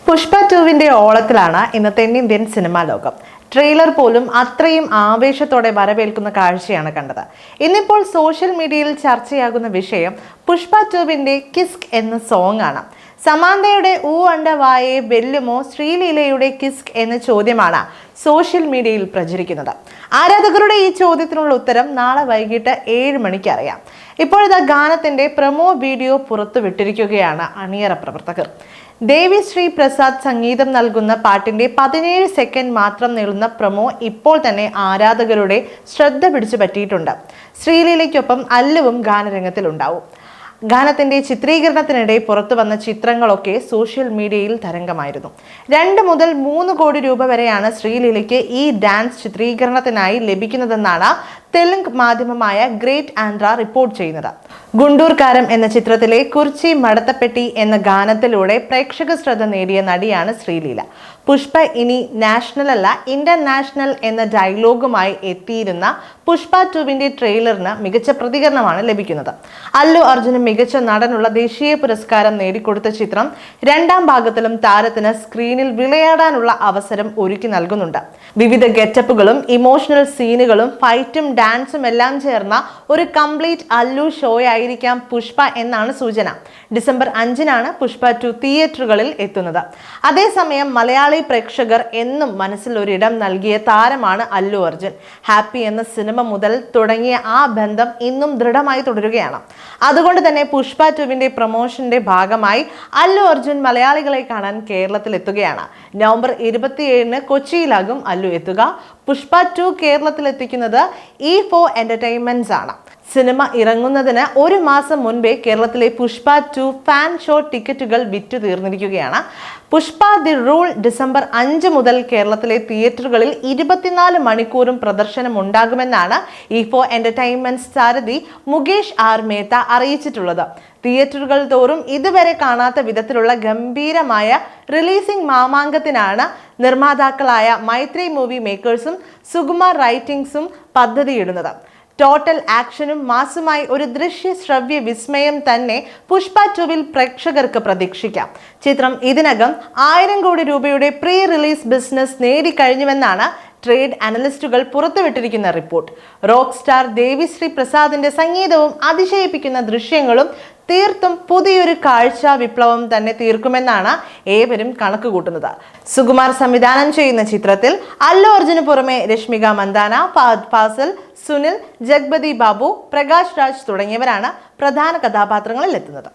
പുഷ്പ 2വിന്റെ ഓളത്തിലാണ് ഇന്ന് തെന്നിന്ത്യൻ സിനിമാ ലോകം. ട്രെയിലർ പോലും അത്രയും ആവേശത്തോടെ വരവേൽക്കുന്ന കാഴ്ചയാണ് കണ്ടത്. ഇന്നിപ്പോൾ സോഷ്യൽ മീഡിയയിൽ ചർച്ചയാകുന്ന വിഷയം പുഷ്പ 2വിന്റെ കിസ്ക് എന്ന സോങ് ആണ്. സമാന്തയുടെ ഊ അണ്ട വായെ വെല്ലുമോ ശ്രീലീലയുടെ കിസ്ക് എന്ന ചോദ്യമാണ് സോഷ്യൽ മീഡിയയിൽ പ്രചരിക്കുന്നത്. ആരാധകരുടെ ഈ ചോദ്യത്തിനുള്ള ഉത്തരം നാളെ വൈകിട്ട് 7 മണിക്ക് അറിയാം. ഇപ്പോഴത്തെ ഗാനത്തിന്റെ പ്രൊമോ വീഡിയോ പുറത്തുവിട്ടിരിക്കുകയാണ് അണിയറ പ്രവർത്തകർ. ദേവി ശ്രീ പ്രസാദ് സംഗീതം നൽകുന്ന പാട്ടിന്റെ 17 സെക്കൻഡ് മാത്രം നീളുന്ന പ്രൊമോ ഇപ്പോൾ തന്നെ ആരാധകരുടെ ശ്രദ്ധ പിടിച്ചു പറ്റിയിട്ടുണ്ട്. ശ്രീലീലയ്ക്കൊപ്പം അല്ലുവും ഗാനരംഗത്തിലുണ്ടാവും. ഗാനത്തിന്റെ ചിത്രീകരണത്തിനിടെ പുറത്തു വന്ന ചിത്രങ്ങളൊക്കെ സോഷ്യൽ മീഡിയയിൽ തരംഗമായിരുന്നു. 2 മുതൽ 3 കോടി രൂപ വരെയാണ് ശ്രീലീലയ്ക്ക് ഈ ഡാൻസ് ചിത്രീകരണത്തിനായി ലഭിക്കുന്നതെന്നാണ് തെലുങ്ക് മാധ്യമമായ ഗ്രേറ്റ് ആന്ധ്ര റിപ്പോർട്ട് ചെയ്യുന്നത്. ഗുണ്ടൂർക്കാരം എന്ന ചിത്രത്തിലെ കുർച്ചി മടത്തപ്പെട്ടി എന്ന ഗാനത്തിലൂടെ പ്രേക്ഷക ശ്രദ്ധ നേടിയ നടിയാണ് ശ്രീലീല. പുഷ്പ ഇനി നാഷണൽ അല്ല ഇന്റർനാഷണൽ എന്ന ഡയലോഗുമായി എത്തിയിരുന്ന പുഷ്പ 2വിന്റെ ട്രെയിലറിന് മികച്ച പ്രതികരണമാണ് ലഭിക്കുന്നത്. അല്ലു അർജുന് മികച്ച നടനുള്ള ദേശീയ പുരസ്കാരം നേടിക്കൊടുത്ത ചിത്രം 2ാം ഭാഗത്തിലും താരത്തിന് സ്ക്രീനിൽ വിളയാടാനുള്ള അവസരം ഒരുക്കി നൽകുന്നുണ്ട്. വിവിധ ഗെറ്റപ്പുകളും ഇമോഷണൽ സീനുകളും ഫൈറ്റും ഡാൻസും എല്ലാം ചേർന്ന ഒരു കംപ്ലീറ്റ് അല്ലു ഷോ ആയിരിക്കാം പുഷ്പ എന്നാണ് സൂചന. ഡിസംബർ 5-നാണ് പുഷ്പ 2 തിയേറ്ററുകളിൽ എത്തുന്നത്. അതേസമയം മലയാളി പ്രേക്ഷകർ എന്നും മനസ്സിൽ ഒരിടം നൽകിയ താരമാണ് അല്ലു അർജുൻ. ഹാപ്പി എന്ന സിനിമ മുതൽ തുടങ്ങിയ ആ ബന്ധം ഇന്നും ദൃഢമായി തുടരുകയാണ്. അതുകൊണ്ട് തന്നെ പുഷ്പ 2വിന്റെ പ്രൊമോഷന്റെ ഭാഗമായി അല്ലു അർജുൻ മലയാളികളെ കാണാൻ കേരളത്തിൽ എത്തുകയാണ്. നവംബർ 27-ന് കൊച്ചിയിലാകും അല്ലു എത്തുക. പുഷ്പ 2 കേരളത്തിൽ എത്തിക്കുന്നത് E4 എന്റർടൈൻമെന്റ്സ് ആണ്. സിനിമ ഇറങ്ങുന്നതിന് 1 മാസം മുൻപേ കേരളത്തിലെ പുഷ്പ 2 ഫാൻ ഷോ ടിക്കറ്റുകൾ വിറ്റു തീർന്നിരിക്കുകയാണ്. പുഷ്പ ദി റൂൾ ഡിസംബർ 5 മുതൽ കേരളത്തിലെ തിയേറ്ററുകളിൽ 24 മണിക്കൂറും പ്രദർശനം ഉണ്ടാകുമെന്നാണ് E4 എന്റർടൈൻമെന്റ്സ് സാരഥി മുകേഷ് ആർ മേത്ത അറിയിച്ചിട്ടുള്ളത്. തിയേറ്ററുകൾ തോറും ഇതുവരെ കാണാത്ത വിധത്തിലുള്ള ഗംഭീരമായ റിലീസിംഗ് മാമാങ്കത്തിനാണ് നിർമ്മാതാക്കളായ മൈത്രി മൂവി മേക്കേഴ്സും സുകുമാർ റൈറ്റിംഗ്സും പദ്ധതിയിടുന്നത്. ടോട്ടൽ ആക്ഷനും മാസുമായി ഒരു ദൃശ്യ ശ്രവ്യ വിസ്മയം തന്നെ പുഷ്പ 2വിൽ പ്രേക്ഷകർക്ക് പ്രതീക്ഷിക്കാം. ചിത്രം ഇതിനകം 1000 കോടി രൂപയുടെ pre release business നേടിക്കഴിഞ്ഞുവെന്നാണ് trade അനലിസ്റ്റുകൾ പുറത്തുവിട്ടിരിക്കുന്ന report. Rock star Devi Sri പ്രസാദിന്റെ സംഗീതവും അതിശയിപ്പിക്കുന്ന ദൃശ്യങ്ങളും തീർത്തും പുതിയൊരു കാഴ്ച വിപ്ലവം തന്നെ തീർക്കുമെന്നാണ് ഏവരും കണക്ക് കൂട്ടുന്നത്. സുകുമാർ സംവിധാനം ചെയ്യുന്ന ചിത്രത്തിൽ അല്ലു അർജുന് പുറമെ രശ്മിക മന്ദാന, ഫഹദ് ഫാസിൽ, സുനിൽ, ജഗ്പതി ബാബു, പ്രകാശ് രാജ് തുടങ്ങിയവരാണ് പ്രധാന കഥാപാത്രങ്ങളിൽ എത്തുന്നത്.